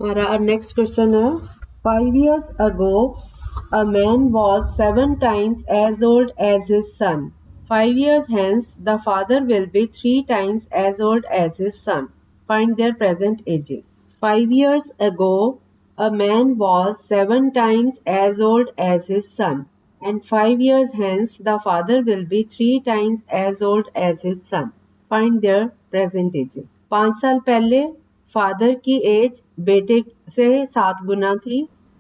Our next question है 5 years ago a man was 7 times as old as his son. 5 years hence the father will be 3 times as old as his son. Find their present ages. 5 years ago a man was 7 times as old as his son. And 5 years hence the father will be 3 times as old as his son. Find their present ages. 5 साल पहले father की as बेटे से 7 गुना थी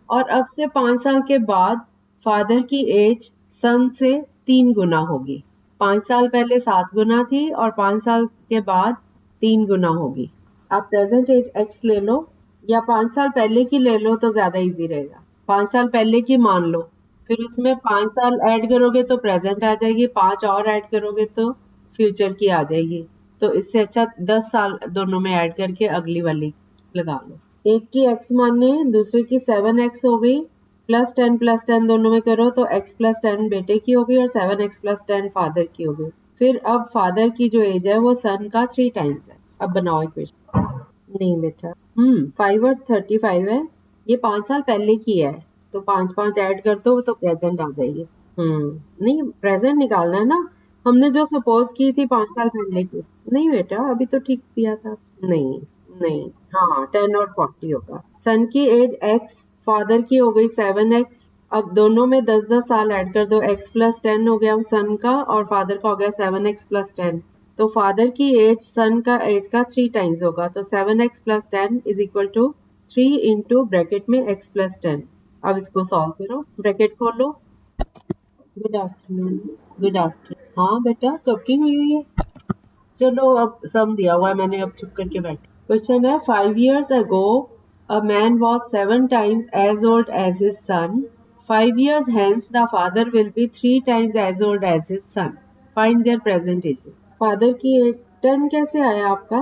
और अब से 5 साल के बाद फादर की एज सन से 3 गुना होगी। 5 साल पहले 7 गुना थी और 5 साल के बाद 3 गुना होगी। आप प्रेजेंट एज एक्स ले लो या 5 साल पहले की ले लो तो ज्यादा इजी रहेगा। 5 साल पहले की मान लो, फिर उसमें 5 साल ऐड करोगे तो प्रेजेंट आ जाएगी, 5 और ऐड करोगे तो फ्यूचर की आ जाएगी। तो इससे अच्छा 10 साल दोनों में ऐड करके अगली वाली लगा लो। एक की x माने दूसरे की 7x हो गई, +10 दोनों में करो तो x + 10 बेटे की हो गई और 7x + 10 फादर की हो गई। फिर अब फादर की जो एज है वो सन का 3 टाइम्स है। अब बनाओ इक्वेशन। नहीं बेटा 5 और 35 है, ये 5 साल पहले की है तो 5 ऐड कर दो तो प्रेजेंट आ जाएगी। नहीं प्रेजेंट निकालना है ना, हमने जो सपोज की थी 5 साल पहले की। नहीं बेटा अभी तो ठीक किया था। नहीं नहीं हाँ 10 और 40 होगा। सन की एज x, फादर की हो गई 7x। अब दोनों में 10 साल ऐड कर दो, x + 10 हो गया सन का और फादर का हो गया 7x + 10। तो फादर की एज सन का एज का 3 टाइम्स होगा तो 7x + 10 = 3 इंटू ब्रैकेट में x + 10। अब इसको सॉल्व करो, ब्रैकेट खोलो। Good afternoon. Good afternoon. हाँ बेटा कब की हुई है? चलो अब सम दिया हुआ है मैंने, अब चुप करके बैठ। क्वेश्चन है 5 years ago a man was 7 times as old as his son. 5 years hence the father will be 3 times as old as his son. Find their present ages. Father की एज 10 कैसे आया आपका?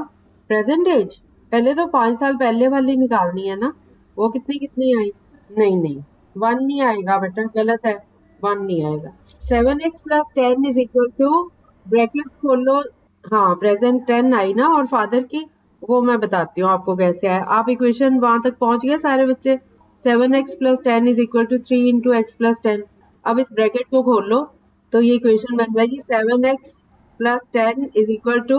प्रेजेंट एज पहले तो 5 साल पहले वाली निकालनी है ना, वो कितनी कितनी आई? नहीं नहीं 1 नहीं आएगा बेटा, गलत है, 1 नहीं आएगा। 7x + 10 = ब्रैकेट खोलो। हाँ प्रेजेंट 10 आई ना, और फादर की वो मैं बताती हूँ आपको कैसे आया। आप इक्वेशन वहां तक पहुंच गए सारे बच्चे? 7x + 10 = 3 into x + 10। अब इस ब्रैकेट को खोलो तो ये इक्वेशन बन जाएगी 7x + 10 =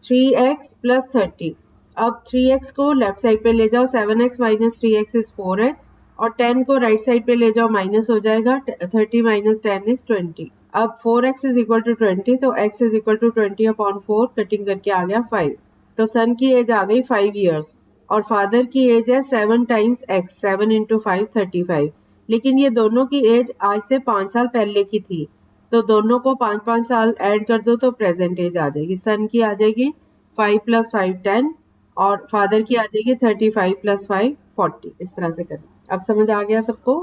3x + 30। अब 3x को लेफ्ट साइड पे ले जाओ, 7x - 3x = 4x और 10 को राइट साइड पे ले जाओ, माइनस हो जाएगा, 30 - 10 = 20। अब 4x = 20 तो x = 20/4 कटिंग करके आ गया 5। तो सन की एज आ गई 5 years और फादर की एज है 7 टाइम्स x, 7 × 5 35। लेकिन ये दोनों की एज आज से 5 साल पहले की थी तो दोनों को 5 साल ऐड कर दो तो प्रेजेंट एज आ जाएगी। सन की आ जाएगी 5 + 5 10 और फादर की आ जाएगी 35 + 5 40। इस तरह से करें। अब समझ आ गया सबको?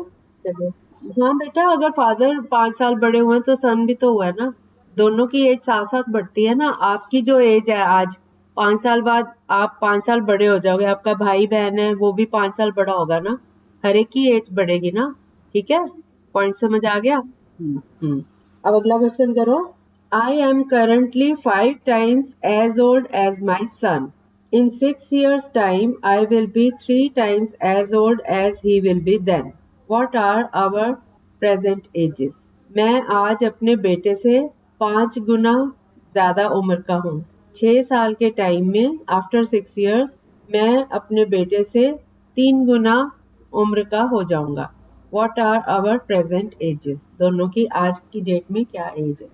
चलो हाँ बेटा अगर फादर 5 साल बड़े हुए तो सन भी तो हुआ है ना, दोनों की एज साथ साथ बढ़ती है ना। आपकी जो एज है आज, 5 साल बाद आप 5 साल बड़े हो जाओगे, आपका भाई बहन है वो भी 5 साल बड़ा होगा ना, हर एक की एज बढ़ेगी ना। ठीक है, पॉइंट समझ आ गया? अब अगला क्वेश्चन करो। I am currently 5 times as old as my son. In 6 years' time, I will be 3 times as old as he will be then. What are our present ages? मैं आज अपने बेटे से 5 गुना ज्यादा उम्र का हूँ। 6 साल के टाइम में आफ्टर 6 years मैं अपने बेटे से 3 गुना उम्र का हो जाऊंगा। What are our present ages? दोनों की आज की डेट में क्या एज है?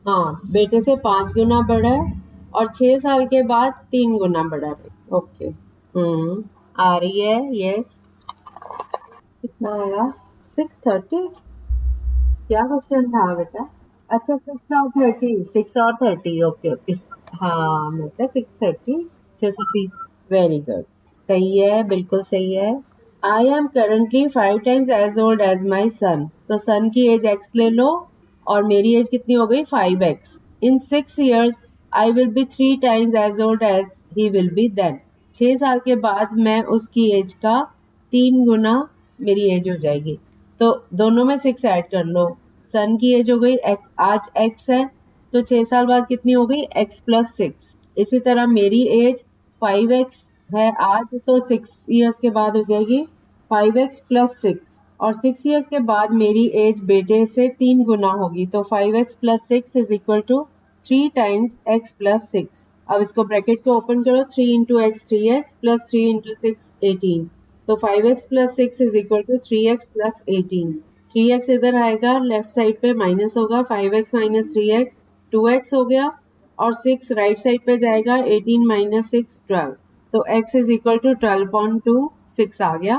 हाँ बेटे से 5 गुना बड़ा है और 6 साल के बाद 3 गुना बड़ा है। ओके आ रही है। यस कितना आया? 630। क्या क्वेश्चन था बेटा? अच्छा 6 और 30, 6 और 30। ओके ओके हाँ बेटा 630, 630। वेरी गुड, सही है, बिल्कुल सही है। I am currently 5 times as old as my son. तो सन की एज x ले लो और मेरी एज कितनी हो गई 5x. In 6 years I will be 3 times as old as he will be then. 6 साल के बाद मैं उसकी एज का 3 गुना मेरी एज हो जाएगी। तो दोनों में 6 ऐड कर लो। सन की एज हो गई x, आज x है तो 6 साल बाद कितनी हो गई x + 6। इसी तरह मेरी एज 5x है आज तो 6 years के बाद हो जाएगी 5x + 6 और 6 years के बाद मेरी एज बेटे से 3 गुना होगी तो 5x + 6 is equal to 3 times x + 6। अब इसको ब्रैकेट को ओपन करो 3 into x 3x + 3 into 6 18 तो 5x + 6 is equal to 3x + 18। 3x इधर आएगा लेफ्ट साइड पे माइनस होगा 5x - 3x 2x हो गया और 6 राइट साइड पे जाएगा 18 - 6 12 तो x इज इक्वल टू 12.2 6 आ गया।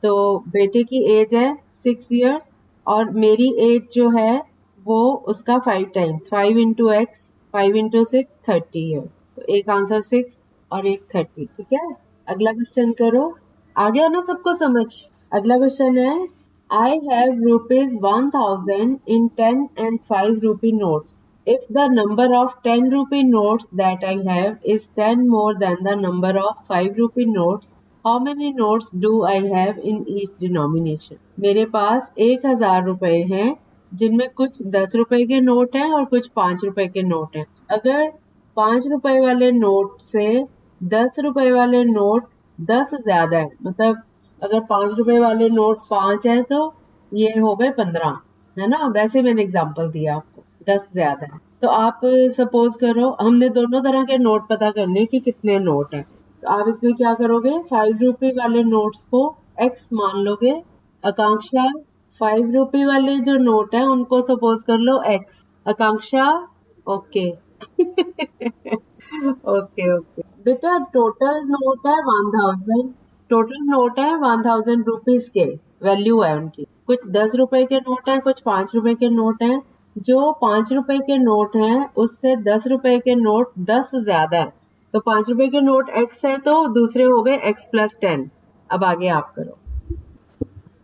तो बेटे की एज है 6 years और मेरी एज जो है वो उसका 5 times 5 into x 5 into 6 30 years तो एक आंसर 6 और एक 30 ठीक है। अगला क्वेश्चन करो। आ गया ना सबको समझ। अगला क्वेश्चन है I have rupees 1000 in 10 and 5 rupee notes. If the number of 10 rupee notes that I have is 10 more than the number of 5 rupee notes, how many notes do I have in each denomination? मेरे पास 1000 रुपए हैं जिनमें कुछ 10 रुपए के note हैं और कुछ 5 रुपए के नोट हैं। अगर 5 रुपए वाले नोट से 10 रुपए वाले नोट 10 ज्यादा है मतलब अगर 5 रुपए वाले नोट 5 है तो ये हो गए 15 है ना। वैसे मैंने एग्जांपल दिया आपको 10 ज्यादा है तो आप सपोज करो हमने दोनों तरह के नोट पता करने कि कितने नोट हैं तो आप इसमें क्या करोगे 5 रुपए वाले नोट्स को x मान लोगे। आकांक्षा 5 रुपए वाले जो नोट है उनको सपोज कर लो x। आकांक्षा ओके ओके ओके बेटा टोटल नोट है 1000 टोटल नोट है 1000 रुपीज के वैल्यू है उनकी। कुछ 10 रुपए के नोट हैं कुछ 5 रुपए के नोट हैं। जो 5 रुपए के नोट हैं उससे 10 रुपए के नोट 10 ज्यादा है तो 5 रुपए के नोट x है तो दूसरे हो गए x + 10। अब आगे आप करो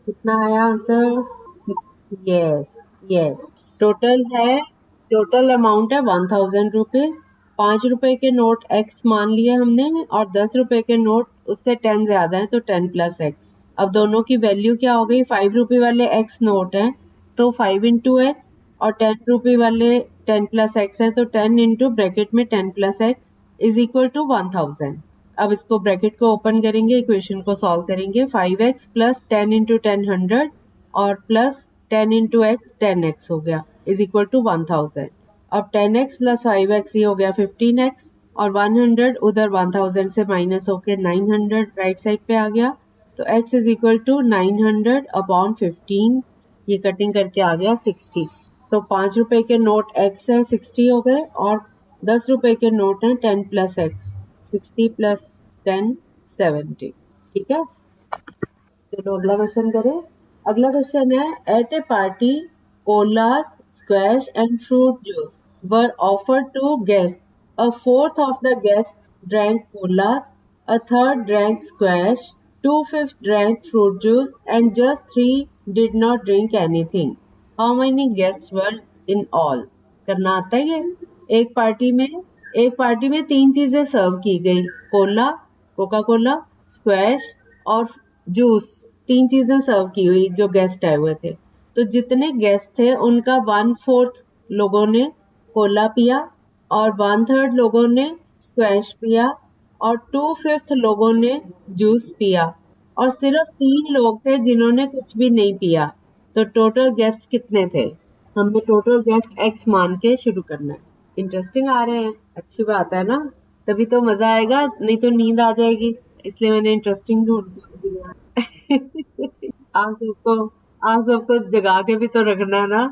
कितना आया answer. Yes yes total amount है 1000 रुपीज। 5 रुपए के नोट x मान लिए हमने और 10 रुपए के नोट उससे 10 ज्यादा है तो 10 + x। अब दोनों की वैल्यू क्या हो गई 5 रुपए वाले x नोट है तो 5 into x और 10 रुपए वाले 10 + x है तो 10 into ब्रैकेट में 10 + x इज इक्वल टू 1000। अब इसको ब्रैकेट को ओपन करेंगे इक्वेशन को सॉल्व करेंगे 5x + 10 into 10 100 और प्लस 10 into x 10x हो गया इज इक्वल टू 1000। अब 10x + 5x ये हो गया 15x और 100 उधर 1000 से माइनस होके 900 राइट साइड पे आ गया तो x इज इक्वल टू 900/15 ये कटिंग करके आ गया 60। तो 5 रुपए के नोट x है 60 हो गए और 10 रुपए के नोट हैं 10 + x 60 + 10 70 ठीक है। चलो अगला क्वेश्चन करें। अगला क्वेश्चन है at a party colas, squash and fruit juice were offered to guests. A fourth of the guests drank colas, a third drank squash, 2/5 drank fruit juice and just 3 did not drink anything. How many guests were in all? करना आता है ये। एक party में 3 चीजें सर्व की गई Cola Coca Cola squash और जूस 3 चीजें सर्व की हुई जो गेस्ट आए हुए थे। तो जितने गेस्ट थे उनका 1/4 लोगों ने कोला पिया और 1/3 लोगों ने स्क्वैश पिया और 2/5 लोगों ने जूस पिया और सिर्फ 3 लोग थे जिन्होंने कुछ भी नहीं पिया। तो टोटल गेस्ट कितने थे? हमने टोटल गेस्ट x मान के शुरू करना है। इंटरेस्टिंग आ रहे हैं, अच्छी बात है ना, तभी तो मजा आएगा, नहीं तो नींद आ जाएगी, इसलिए मैंने इंटरेस्टिंग ढूंढ दिया। आप सबको जगा के भी तो रखना है ना।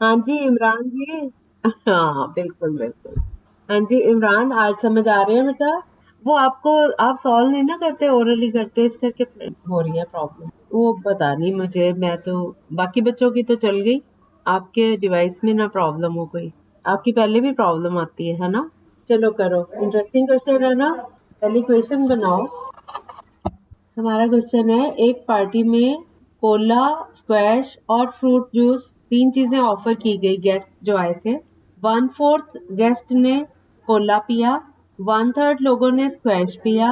हाँ जी इमरान जी। हाँ बिल्कुल बिल्कुल। हाँ जी इमरान आज समझ आ रहे हैं बेटा। वो आपको आप सॉल्व नहीं ना करते ओरली करते इस करके हो रही है प्रॉब्लम। वो पता नहीं मुझे, मैं तो बाकी बच्चों की तो चल गई, आपके डिवाइस में ना प्रॉब्लम हो गई। आपकी पहले भी प्रॉब्लम आती है ना। चलो करो, इंटरेस्टिंग क्वेश्चन है ना, पहले क्वेश्चन बनाओ। हमारा क्वेश्चन है एक पार्टी में कोला स्क्वैश और फ्रूट जूस 3 चीजें ऑफर की गई गेस्ट जो आए थे। 1/4 गेस्ट ने कोला पिया, 1/3 लोगों ने स्क्वैश पिया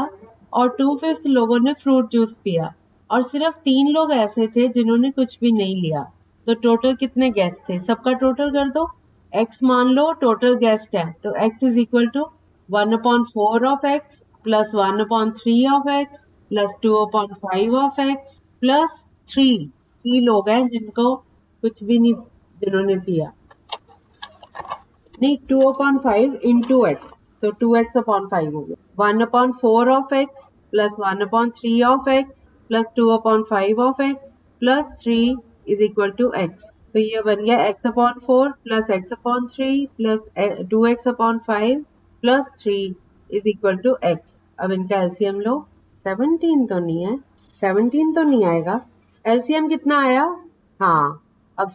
और 2/5 लोगों ने फ्रूट जूस पिया और सिर्फ 3 लोग ऐसे थे जिन्होंने कुछ भी नहीं लिया। तो टोटल कितने गेस्ट थे? सबका टोटल कर दो। x मान लो टोटल गेस्ट है तो x is equal to 1/4 of x plus 1/3 of x plus 2/5 of x plus 3 लोग हैं जिनको कुछ भी नहीं, जिन्होंने पिया नहीं, 2/5 इंटू एक्स, तो 2x/5 हो गया। 1/4 of x plus 1/3 of x plus 2/5 of x plus 3 is equal to x. तो ये बन गया x/4 plus x/3 plus 2x/5 plus 3 is equal to x. अब इनका एलसीएम लो। 17 तो नहीं है, 17 तो नहीं आएगा। एलसीएम कितना आया? हाँ, अब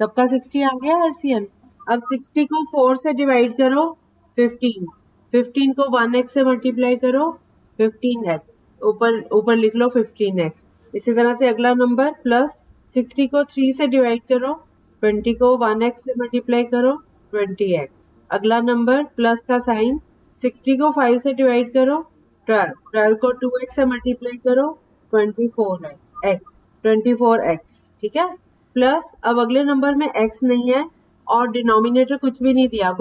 सबका 60 आ गया एलसीएम। अब 60 को 4 से डिवाइड करो 15 को 1x से मल्टीप्लाई करो 15x, ऊपर ऊपर लिख लो 15x। इसी तरह से अगला नंबर प्लस 60 को 3 से डिवाइड करो, 20 को 1x से मल्टीप्लाई करो 20x। अगला नंबर प्लस का साइन, 60 को 5 से डिवाइड करो 12 को 2x से मल्टीप्लाई करो 24x, ठीक है। प्लस अब अगले नंबर में x नहीं है और डिनोमिनेटर कुछ भी नहीं दिया,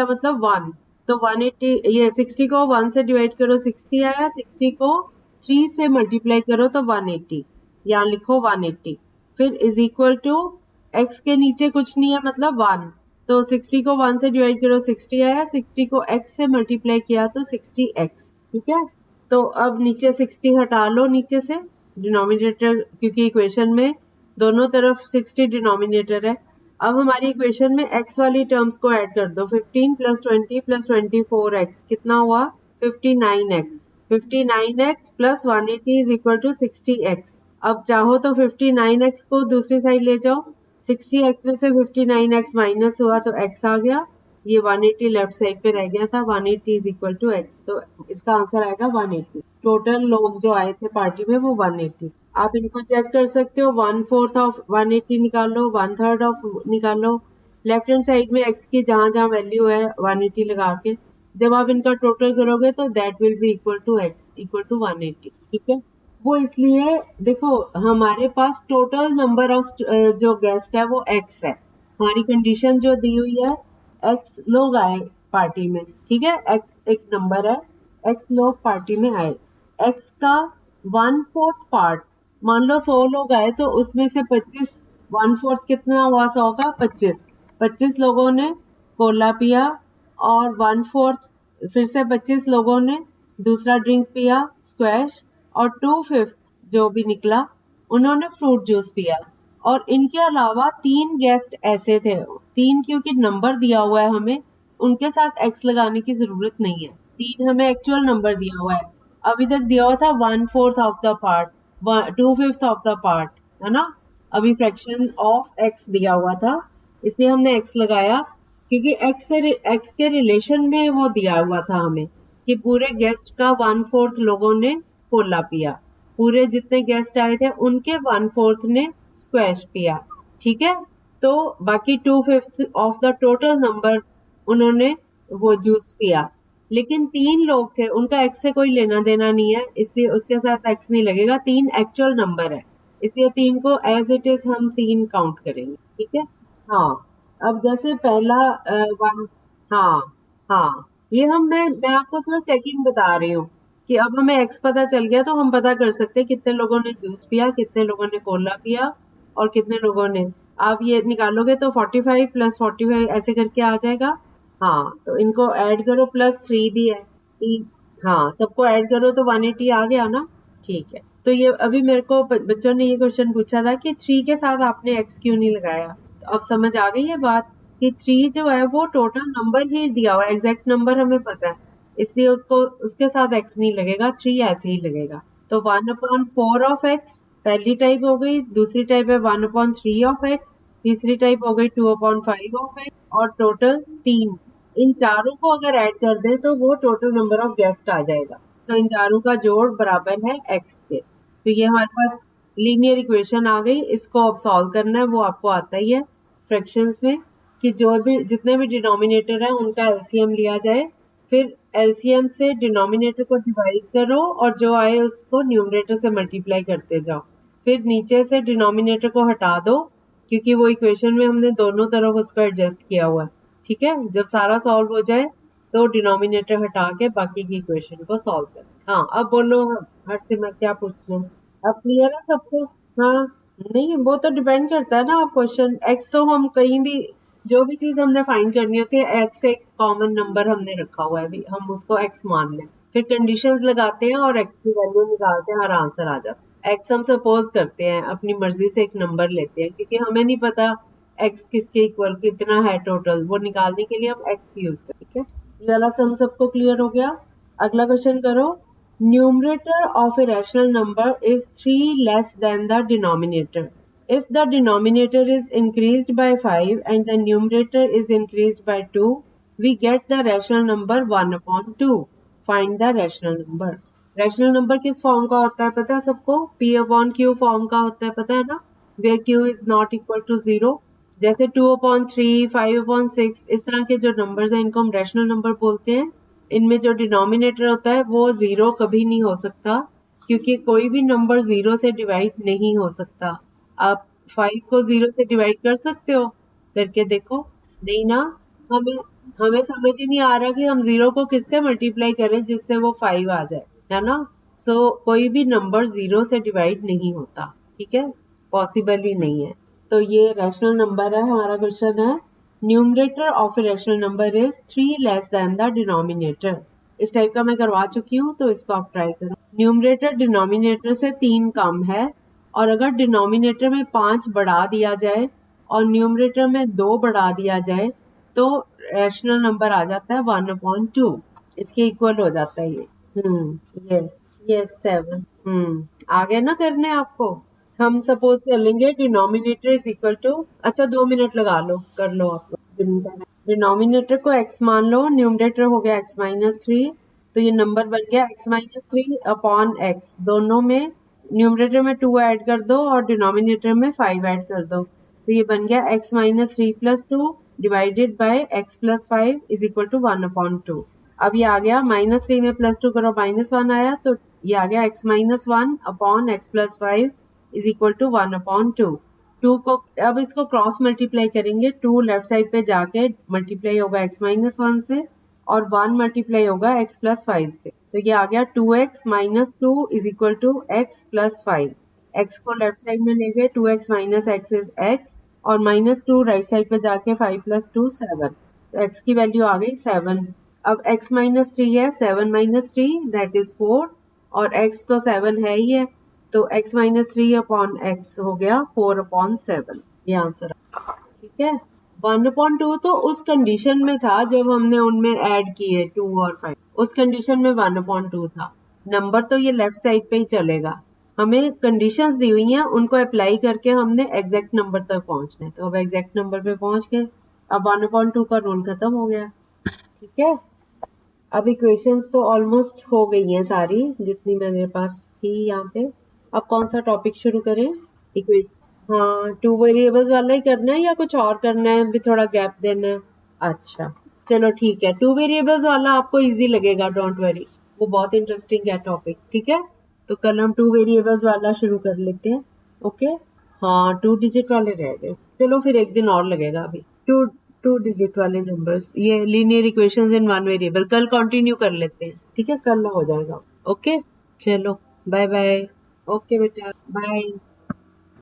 मतलब 1, तो 180, ये 60 को 1 से डिवाइड करो 60 आया, 60 को 3 से मल्टीप्लाई करो तो 180, यहाँ लिखो 180। फिर इज इक्वल टू x के नीचे कुछ नहीं है मतलब 1, तो 60 को 1 से डिवाइड करो 60 आया, 60 को x से मल्टीप्लाई किया तो 60x, ठीक है। तो अब नीचे 60 हटा लो नीचे से डिनोमिनेटर, क्योंकि इक्वेशन में दोनों तरफ 60 डिनोमिनेटर है। अब हमारी इक्वेशन में x वाली टर्म्स को ऐड कर दो, 15 प्लस 20 प्लस 24x कितना हुआ 59x, 59x plus 180 is equal to 60x। अब चाहो तो 59x को दूसरी साइड ले जाओ, 60x में से 59x माइनस हुआ तो x आ गया, ये 180 लेफ्ट साइड पे रह गया था, 180 इज इक्वल टू x, तो इसका आंसर आएगा 180। टोटल लोग जो आए थे पार्टी में वो 180। आप इनको चेक कर सकते हो, 1/4 ऑफ 180 निकालो, 1/3 ऑफ निकालो, लेफ्ट हैंड साइड में x की जहां जहां वैल्यू है 180 लगा के जब आप इनका टोटल करोगे तो that will be equal to x equal to 180, ठीक है। वो इसलिए देखो हमारे पास टोटल नंबर ऑफ जो गेस्ट है वो x है, हमारी कंडीशन जो दी हुई है x लोग आए पार्टी में, ठीक है, x एक नंबर है, x लोग पार्टी में आए, x का 1/4 पार्ट, मान लो 100 लोग आए तो उसमें से 25, 1/4 कितना हुआ 100 का 25 लोगों ने कोला पिया और 1/4 फिर से 25 लोगों ने दूसरा ड्रिंक पिया स्क्वैश, और 2/5 जो भी निकला उन्होंने फ्रूट जूस पिया। और इनके अलावा 3 गेस्ट ऐसे थे, 3 क्योंकि नंबर दिया हुआ है हमें, उनके साथ x लगाने की जरूरत नहीं है, 3 हमें एक्चुअल नंबर दिया हुआ है। अभी तक दिया हुआ था 1/4 of the part, 2/5 of the part, है ना, अभी फ्रैक्शन ऑफ x दिया हुआ था इसलिए हमने x लगाया, क्योंकि x के रिलेशन में वो दिया हुआ था हमें कि पूरे गेस्ट का 1/4 लोगों ने कोला पिया, पूरे जितने गेस्ट आए थे उनके 1/4 ने स्क्वैश पिया, ठीक है। तो बाकी 2/5 ऑफ द टोटल नंबर उन्होंने वो जूस पिया, लेकिन 3 लोग थे उनका x से कोई लेना देना नहीं है इसलिए उसके साथ x नहीं लगेगा, 3 एक्चुअल नंबर है इसलिए 3 को एज इट इज हम 3 काउंट करेंगे, ठीक है। हाँ, अब जैसे पहला वन, हाँ ये मैं आपको सिर्फ चेकिंग बता रही हूँ कि अब हमें x पता चल गया तो हम पता कर सकते हैं कितने लोगों ने जूस पिया, कितने लोगों ने कोला पिया और कितने लोगों ने, आप ये निकालोगे तो 45 प्लस 45 ऐसे करके आ जाएगा। हाँ, तो इनको ऐड करो, प्लस 3 भी है, 3, हाँ सबको ऐड करो तो 180 आ गया ना, ठीक है। तो ये अभी मेरे को बच्चों ने ये क्वेश्चन पूछा था कि 3 के साथ आपने x क्यों नहीं लगाया, तो अब समझ आ गई है बात कि 3 जो है वो टोटल नंबर ही दिया हुआ है, एग्जैक्ट नंबर हमें पता है इसलिए उसके साथ x नहीं लगेगा, 3 ऐसे ही लगेगा। तो 1/4 ऑफ x पहली टाइप हो गई, दूसरी टाइप है 1/3 ऑफ x, तीसरी टाइप हो गई 2/5 ऑफ x और टोटल 3। इन चारों को अगर ऐड कर दें तो वो टोटल नंबर ऑफ गेस्ट आ जाएगा। सो इन चारों का जोड़ बराबर है x के। तो ये हमारे पास लीनियर इक्वेशन आ गई, इसको अब सॉल्व करना है, वो आपको आता ही है फ्रैक्शंस में कि जो भी जितने भी डिनोमिनेटर है उनका एलसीएम लिया जाए, फिर एलसीएम से डिनोमिनेटर को डिवाइड करो और जो आए उसको न्यूमरेटर से मल्टीप्लाई करते जाओ, फिर नीचे से डिनोमिनेटर को हटा दो क्योंकि वो इक्वेशन में हमने दोनों तरफ उसको एडजस्ट किया हुआ है, ठीक है। जब सारा सॉल्व हो जाए तो डिनोमिनेटर हटा के बाकी की इक्वेशन को सॉल्व कर। हाँ अब बोलो हरसिमरत क्या पूछना है? अब क्लियर है सबको? हाँ नहीं वो तो डिपेंड करता है ना आप क्वेश्चन एक्स तो हम कहीं भी जो भी चीज हमने फाइंड करनी होती है एक्स एक कॉमन नंबर हमने रखा हुआ है, भी हम उसको एक्स मान लें, फिर कंडीशंस लगाते हैं और एक्स की वैल्यू निकालते हैं और आंसर आ जाता है। एक्स हम सपोज करते हैं, अपनी मर्जी से एक नंबर लेते हैं क्योंकि हमें नहीं पता एक्स किसके इक्वल कितना है टोटल, वो निकालने के लिए हम एक्स यूज करें। ठीक है ये वाला सम सबको क्लियर हो गया? अगला क्वेश्चन करो। Numerator of a rational number is 3 less than the denominator. If the denominator is increased by 5 and the numerator is increased by 2, we get the rational number 1 upon 2. Find the rational number. Rational number किस form का होता है पता है सबको? P upon Q form का होता है, पता है ना? Where Q is not equal to 0. जैसे 2 upon 3, 5 upon 6 इस तरह के जो नंबर्स हैं इनको हम रैशनल नंबर बोलते हैं। इनमें जो डिनोमिनेटर होता है वो 0 कभी नहीं हो सकता क्योंकि कोई भी नंबर 0 से डिवाइड नहीं हो सकता। आप 5 को 0 से डिवाइड कर सकते हो? करके देखो। नहीं ना, हमें हमें समझ ही नहीं आ रहा कि हम 0 को किससे मल्टीप्लाई करें जिससे वो 5 आ जाए, है ना? सो कोई भी नंबर 0 से डिवाइड नहीं होता, ठीक है, पॉसिबल ही नहीं है। तो ये रैशनल नंबर है, हमारा क्वेश्चन है numerator of a rational number is 3 less than the denominator. इस टाइप का मैं करवा चुकी हूँ तो इसको आप ट्राई करो। न्यूमरेटर डिनोमिनेटर से 3 कम है और अगर डिनोमिनेटर में 5 बढ़ा दिया जाए और न्यूमरेटर में 2 बढ़ा दिया जाए तो रैशनल नंबर आ जाता है 1/2, इसके इक्वल हो जाता है ये। Yes yes 7। आगे ना करने आपको। हम सपोज कर लेंगे डिनोमिनेटर इज इक्वल टू, अच्छा 2 मिनट लगा लो, कर लो आप लोग। डिनोमिनेटर को x मान लो, न्यूमरेटर हो गया x-3, तो ये नंबर बन गया x-3 अपॉन x। दोनों में न्यूमरेटर में 2 ऐड कर दो और डिनोमिनेटर में 5 ऐड कर दो, तो ये बन गया x-3 plus 2 divided by x plus 5 is equal to 1/2। अब ये आ गया -3 में +2 करो -1 आया, तो ये आ गया x-1 upon x plus 5 is equal to 1/2। 2 को अब इसको क्रॉस मल्टीप्लाई करेंगे, 2 लेफ्ट साइड पे जाके मल्टीप्लाई होगा x-1 से और 1 मल्टीप्लाई होगा x प्लस 5 से, तो ये आ गया 2x minus 2 is equal to x plus 5। x को लेफ्ट साइड में ले गए, 2x minus x is x और -2 राइट साइड पे जाके 5 प्लस 2 7, तो x की वैल्यू आ गई 7। अब x माइनस 3 है, 7 माइनस 3 दैट इज 4 और x तो 7 है ही है, तो x माइनस 3 अपॉन x हो गया 4/7, ये आंसर। ठीक है 1/2 तो उस कंडीशन में था जब हमने उनमें ऐड किए 2 और 5, उस कंडीशन में 1/2 था। नंबर तो ये लेफ्ट साइड पे ही चलेगा, हमें कंडीशंस दी हुई हैं उनको अप्लाई करके हमने एग्जैक्ट नंबर तक पहुंचना है, तो अब एग्जैक्ट नंबर पे पहुंच गए, अब 1/2 का रूल खत्म हो गया। ठीक है अब इक्वेशंस तो ऑलमोस्ट हो गई हैं सारी जितनी मेरे पास थी यहाँ पे। अब कौन सा टॉपिक शुरू करें? इक्वेशन, हाँ 2 वेरिएबल्स वाला ही करना है या कुछ और करना है, भी थोड़ा गैप देना है? अच्छा चलो ठीक है, 2 वेरिएबल्स वाला आपको इजी लगेगा, डोंट वरी, वो बहुत इंटरेस्टिंग है टॉपिक। ठीक है तो कल हम 2 वेरिएबल्स वाला शुरू कर लेते हैं। ओके हाँ 2 डिजिट वाले रह गए, चलो फिर एक दिन और लगेगा। अभी 2 डिजिट वाले नंबर्स, ये लीनियर इक्वेशंस इन 1 वेरिएबल कल कंटिन्यू कर लेते हैं। ठीक है कल हो जाएगा। ओके चलो बाय बाय। ओके बेटा बाय।